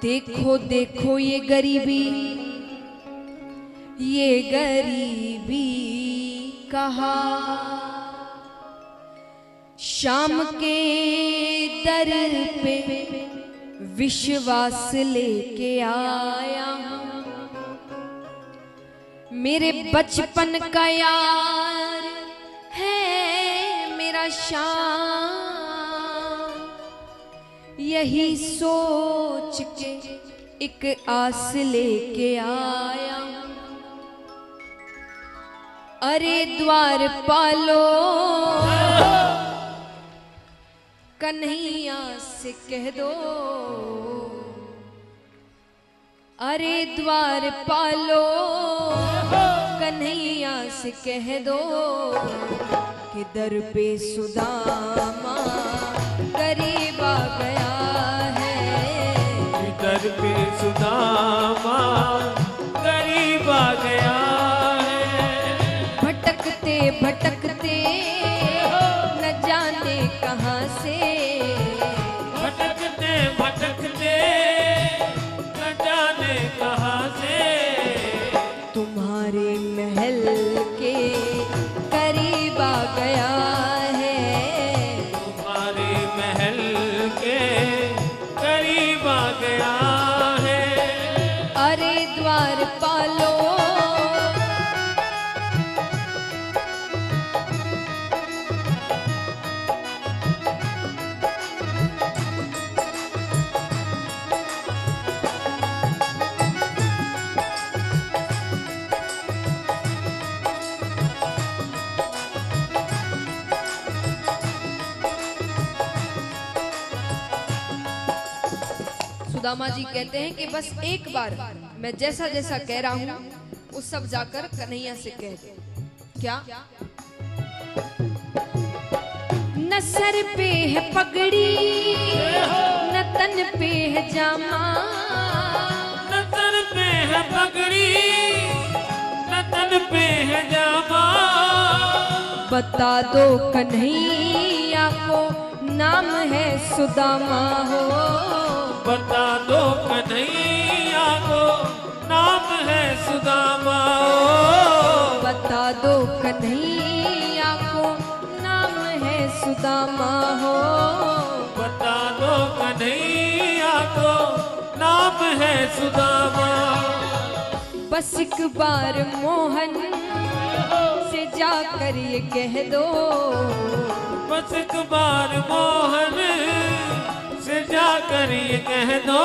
देखो देखो ये गरीबी कहा शाम के दर पे विश्वास लेके आया हूं, मेरे बचपन का यार है मेरा शाम, यही सोच के एक आस लेके आया हूं। अरे द्वार पालो कन्हैया से कह दो, अरे द्वार पालो कन्हैया से कह दो कि दर पे सुदामा गरीब आ गया है, दर पे सुदामा गरीब आ गया है। भटकते भटकते न जाने कहां से, भटकते भटकते न जाने कहां से, तुम्हारे महल के करीब आ गया है, तुम्हारे महल के करीब आ गया है। अरे द्वार पालो सुदामा जी कहते हैं कि बस एक बार मैं जैसा जैसा कह रहा हूं वो सब जाकर कन्हैया से कह दे। क्या? न सर पे है पगड़ी न तन पे है जामा, न सर पे है पगड़ी न तन पे है जामा, बता दो कन्हैया को नाम है सुदामा हो, बता दो कन्हैया को नाम है सुदामा, बता दो कन्हैया को नाम है सुदामा हो, बता दो कन्हैया को नाम है सुदामा। बस एक बार मोहन से जाकर ये कह दो, बस एक बार मोहन से जाकर ये कह दो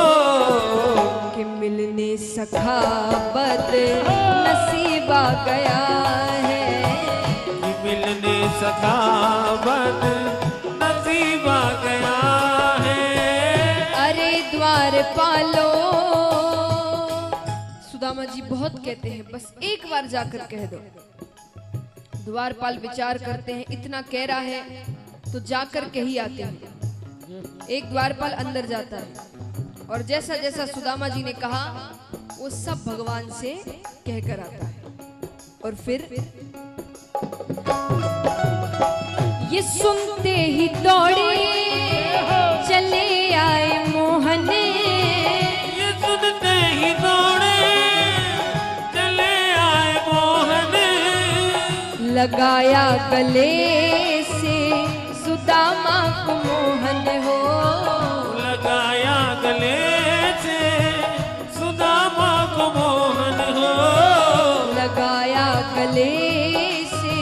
कि मिलने सखावत नसीब आ गया है, कि मिलने सखावत नसीब आ गया है। अरे द्वार पालो। सुदामा जी बहुत कहते हैं बस एक बार जाकर कह दो। द्वारपाल विचार करते हैं इतना कह रहा है तो जाकर के ही आते हैं। एक द्वारपाल अंदर जाता है और जैसा जैसा सुदामा जी ने कहा वो सब भगवान से कहकर आता है। और फिर ये सुनते ही दौड़े चले आए मोहन, ये सुनते ही दौड़े चले आए मोहन, लगाया गले से सुदामा को मोहन हो, लगाया गले से सुदामा को मोहन हो, लगाया गले से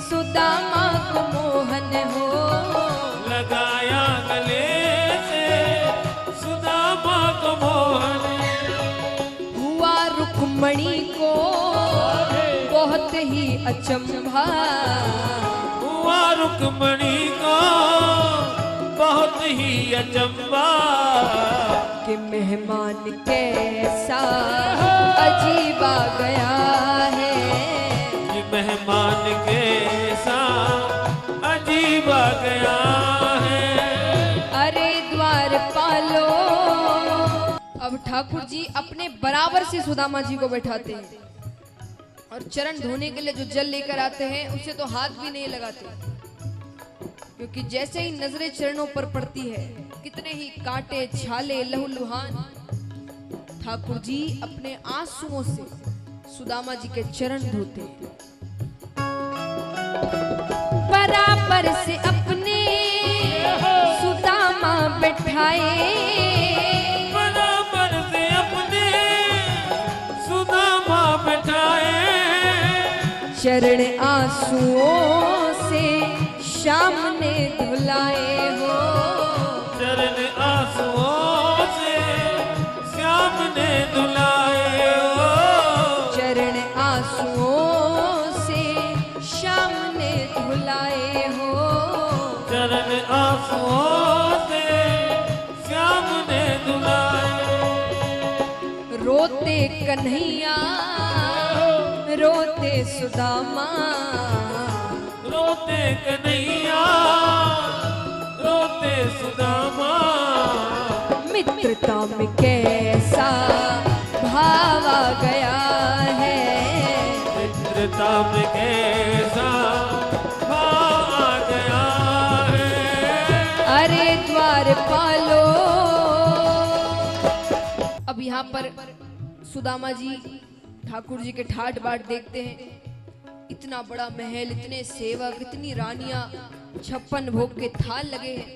सुदामा को मोहन हो, लगाया गले से सुदामा को मोहन। हुआ रुक्मणी को बहुत ही अचंभा, हुआ रुक्मणी को बहुत ही अचंबा, कि मेहमान कैसा अजीब आ गया है, कि मेहमान कैसा अजीब आ गया है। अरे द्वार पालो। अब ठाकुर जी अपने बराबर से सुदामा जी को बैठाते हैं और चरण धोने के लिए जो जल लेकर आते हैं उसे तो हाथ भी नहीं लगाते, क्योंकि जैसे ही नजरें चरणों पर पड़ती है कितने ही कांटे छाले लहूलुहान ठाकुर जी अपने आंसुओं से सुदामा जी के चरण धोते हैं। बराबर से अपने सुदामा बैठाए, बराबर से अपने सुदामा बैठाए, चरण आंसुओं से श्याम ने धुलाए हो, चरण आंसुओं से श्याम ने धुलाए हो, चरण आंसुओं से श्याम ने धुलाए हो, चरण आंसुओं से श्याम ने धुलाए। रोते कन्हैया रोते सुदामा, रोते कन्हैया रोते सुदामा, मित्रता में कैसा भाव आ गया है, मित्रता में कैसा भाव आ गया है। अरे द्वारपालो। अब यहाँ पर सुदामा जी ठाकुर जी के ठाट बाट देखते हैं, इतना बड़ा महल, इतने सेवक, इतनी रानियां, 56 भोग के थाल लगे हैं।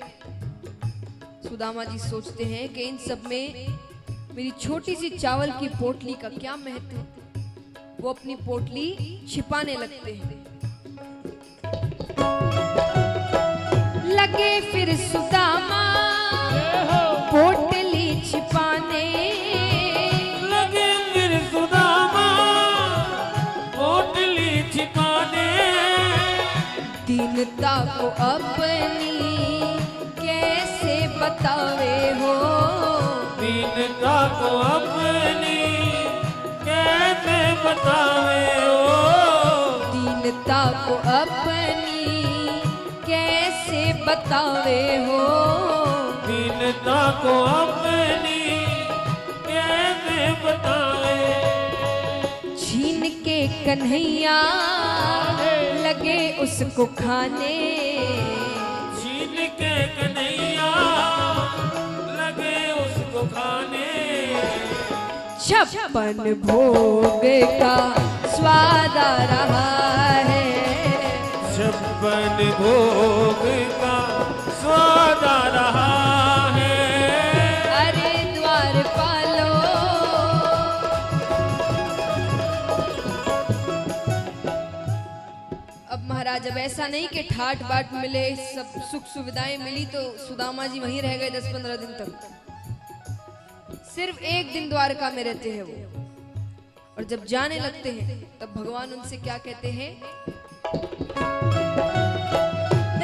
सुदामा जी सोचते हैं कि इन सब में मेरी छोटी सी चावल की पोटली का क्या महत्व है। वो अपनी पोटली छिपाने लगते हैं। लगे फिर सुदामा पोटली छिपाने, लगे फिर सुदामा पोटली छिपाने, दीनता को अपनी कैसे बतावे हो, दीनता को अपनी कैसे बतावे हो, दीनता को अपनी कैसे बतावे हो, दीनता को अपनी कैसे बतावे। छीन के कन्हैया लगे उसको खाने, छीन के कन्हैया लगे उसको खाने, 56 भोग का स्वाद आ रहा है, 56 भोग का स्वाद आ रहा है। अरे द्वारपालो। अब महाराज अब ऐसा नहीं कि ठाट बाट मिले, सब सुख सुविधाएं मिली तो सुदामा जी वहीं रह गए 10-15 दिन तक। सिर्फ एक दिन द्वारका में रहते हैं वो, और जब जाने लगते हैं तब भगवान उनसे क्या कहते हैं,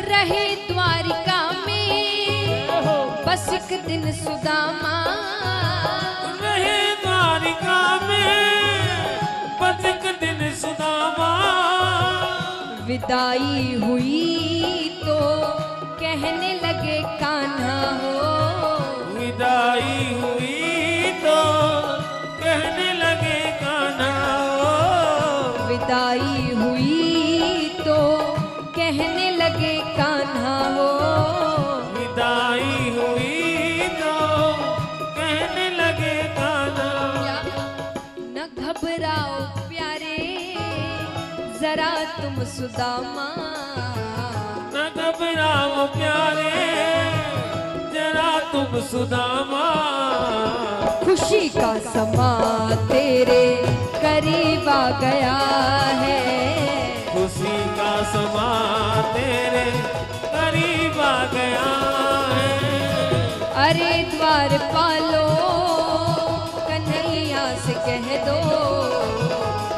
रहे द्वारिका में बस एक दिन सुदामा, रहे द्वारिका में बस एक दिन सुदामा, विदाई हुई तो कहने लगे कान्हा हो, विदाई हुई तो कहने लगे कान्हा हो, विदाई हुई तो कहने लगे कान्हा हो, विदाई हुई तो कहने लगे कान्हा। न घबराओ प्यारे जरा तुम सुदामा, न घबराओ प्यारे जरा तुम सुदामा, खुशी का समा तेरे करीब आ गया है, खुशी का समा तेरे करीब आ गया है। अरे द्वारपालो कन्हैया से कह दो,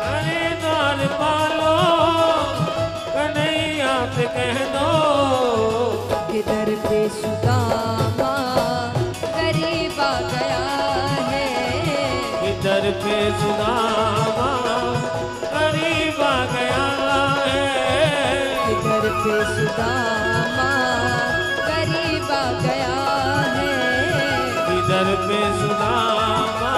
अरे द्वारपालो कन्हैया से कह दो, किधर पे सुदामा करीब आ गया है, इधर पे सुदामा करीब आ गया है, इधर पे सुदामा करीब आ गया है, इधर पे सुदामा